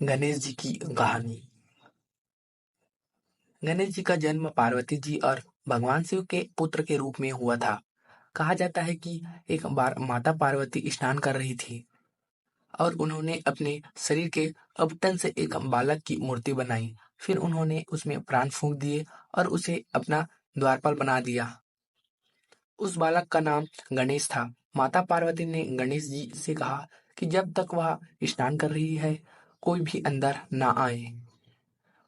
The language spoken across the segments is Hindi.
गणेश जी की कहानी। गणेश जी का जन्म पार्वती जी और भगवान शिव के पुत्र के रूप में हुआ था। कहा जाता है कि एक बार माता पार्वती स्नान कर रही थी और उन्होंने अपने शरीर के अबटन से एक बालक की मूर्ति बनाई। फिर उन्होंने उसमें प्राण फूंक दिए और उसे अपना द्वारपाल बना दिया। उस बालक का नाम गणेश था। माता पार्वती ने गणेश जी से कहा कि जब तक वह स्नान कर रही है, कोई भी अंदर ना आए।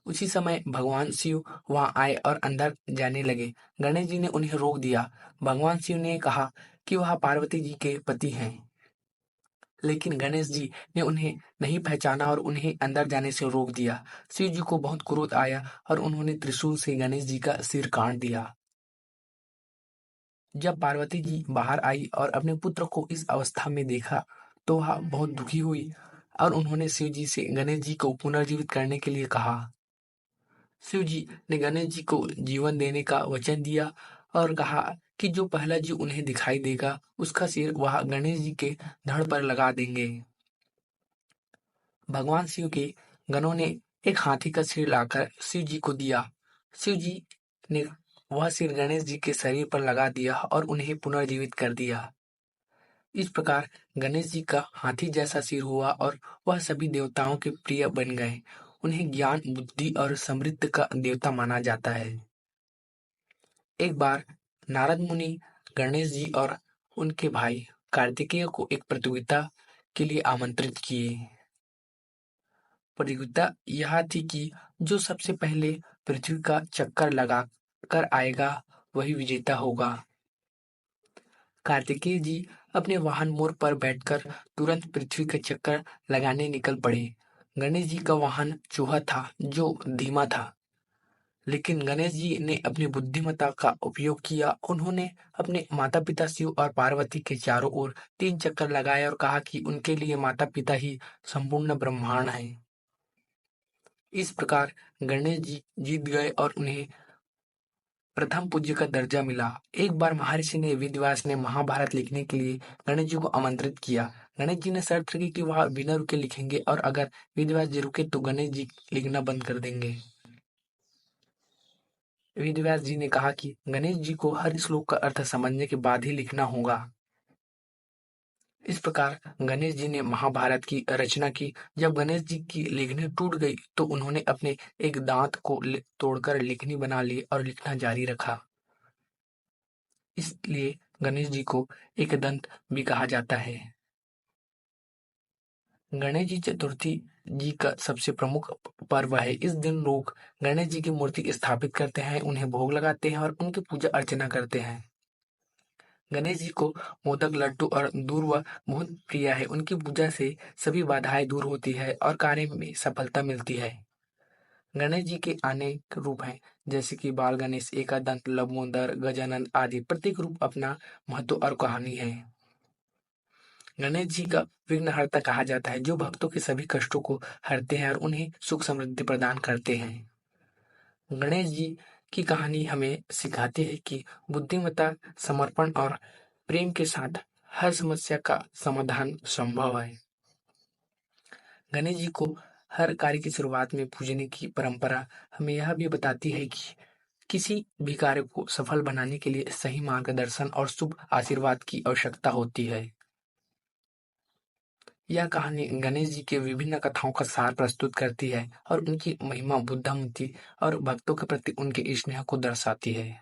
उसी समय भगवान शिव वहां आए और अंदर जाने लगे। गणेश जी ने उन्हें रोक दिया। भगवान शिव ने कहा कि वह पार्वती जी के पति हैं, लेकिन गणेश जी ने उन्हें नहीं पहचाना और उन्हें अंदर जाने से रोक दिया। शिव जी को बहुत क्रोध आया और उन्होंने त्रिशूल से गणेश जी का सिर काट दिया। जब पार्वती जी बाहर आई और अपने पुत्र को इस अवस्था में देखा, तो वह बहुत दुखी हुई और उन्होंने शिव जी से गणेश जी को पुनर्जीवित करने के लिए कहा। शिव जी ने गणेश जी को जीवन देने का वचन दिया और कहा कि जो पहला जीव उन्हें दिखाई देगा, उसका सिर वह गणेश जी के धड़ पर लगा देंगे। भगवान शिव के गणों ने एक हाथी का सिर लाकर शिव जी को दिया। शिव जी ने वह सिर गणेश जी के शरीर पर लगा दिया और उन्हें पुनर्जीवित कर दिया। इस प्रकार गणेश जी का हाथी जैसा सिर हुआ और वह सभी देवताओं के प्रिय बन गए। उन्हें ज्ञान, बुद्धि और समृद्धि का देवता माना जाता है। एक बार नारद मुनि गणेश जी और उनके भाई कार्तिकेय को एक प्रतियोगिता के लिए आमंत्रित किए। प्रतियोगिता यह थी कि जो सबसे पहले पृथ्वी का चक्कर लगा कर आएगा, वही विजेता होगा। कार्तिकेय जी अपने वाहन मोर पर बैठकर तुरंत पृथ्वी का चक्कर लगाने निकल पड़े। गणेश जी का वाहन चूहा था, जो धीमा था, लेकिन गणेश जी ने अपनी बुद्धिमत्ता का उपयोग किया। उन्होंने अपने माता पिता शिव और पार्वती के चारों ओर 3 चक्कर लगाए और कहा कि उनके लिए माता पिता ही संपूर्ण ब्रह्मांड है। इस प्रकार गणेश जी जीत गए और उन्हें प्रथम पूज्य का दर्जा मिला। एक बार महर्षि ने वेदव्यास ने महाभारत लिखने के लिए गणेश जी को आमंत्रित किया। गणेश जी ने शर्त रखी कि वह बिना रुके लिखेंगे और अगर वेदव्यास जी रुके तो गणेश जी लिखना बंद कर देंगे। वेदव्यास जी ने कहा कि गणेश जी को हर श्लोक का अर्थ समझने के बाद ही लिखना होगा। इस प्रकार गणेश जी ने महाभारत की रचना की। जब गणेश जी की लेखनी टूट गई, तो उन्होंने अपने एक दांत को तोड़कर लेखनी बना ली और लिखना जारी रखा। इसलिए गणेश जी को एकदंत भी कहा जाता है। गणेश जी चतुर्थी जी का सबसे प्रमुख पर्व है। इस दिन लोग गणेश जी की मूर्ति स्थापित करते हैं, उन्हें भोग लगाते हैं और उनकी पूजा अर्चना करते हैं। गणेश जी को मोदक, लड्डू और दूर्वा बहुत प्रिय है। उनकी पूजा से सभी बाधाएं दूर होती है और कार्य में सफलता मिलती है। गणेश जी के अनेक रूप हैं, जैसे कि बाल गणेश, एकदंत, लंबोदर, गजानन आदि। प्रत्येक रूप अपना महत्व और कहानी है। गणेश जी का विघ्नहर्ता कहा जाता है, जो भक्तों के सभी कष्टों को हरते हैं और उन्हें सुख समृद्धि प्रदान करते हैं। गणेश जी की कहानी हमें सिखाती है कि बुद्धिमत्ता, समर्पण और प्रेम के साथ हर समस्या का समाधान संभव है। गणेश जी को हर कार्य की शुरुआत में पूजने की परंपरा हमें यह भी बताती है कि किसी भी कार्य को सफल बनाने के लिए सही मार्गदर्शन और शुभ आशीर्वाद की आवश्यकता होती है। यह कहानी गणेश जी के विभिन्न कथाओं का सार प्रस्तुत करती है और उनकी महिमा, बुद्धमति और भक्तों के प्रति उनके स्नेह को दर्शाती है।